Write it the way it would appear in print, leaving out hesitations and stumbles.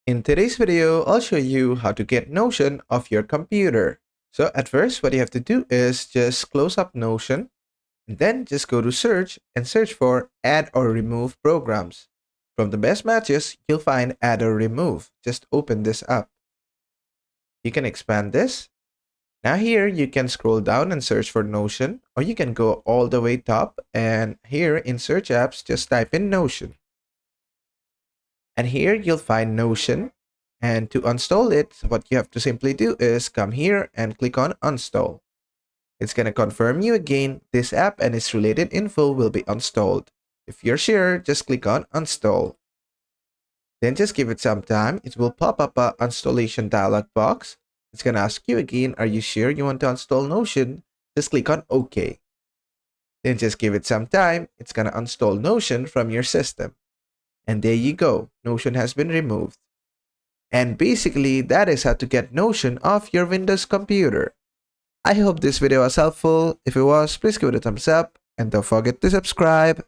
In today's video, I'll show you how to get Notion off your computer. So at first, what you have to do is just close up Notion, and then just go to search and search for add or remove programs. From the best matches, you'll find add or remove. Just open this up. You can expand this. Now here, you can scroll down and search for Notion, or you can go all the way top, and here in search apps, just type in Notion. And here you'll find Notion. And to install it, what you have to simply do is come here and click on Install. It's going to confirm you again this app and its related info will be installed. If you're sure, just click on Install. Then just give it some time. It will pop up a installation dialog box. It's going to ask you again, are you sure you want to install Notion? Just click on OK. Then just give it some time. It's going to install Notion from your system. And there you go. Notion has been removed. And basically, that is how to get Notion off your Windows computer. I hope this video was helpful. If it was, please give it a thumbs up and don't forget to subscribe.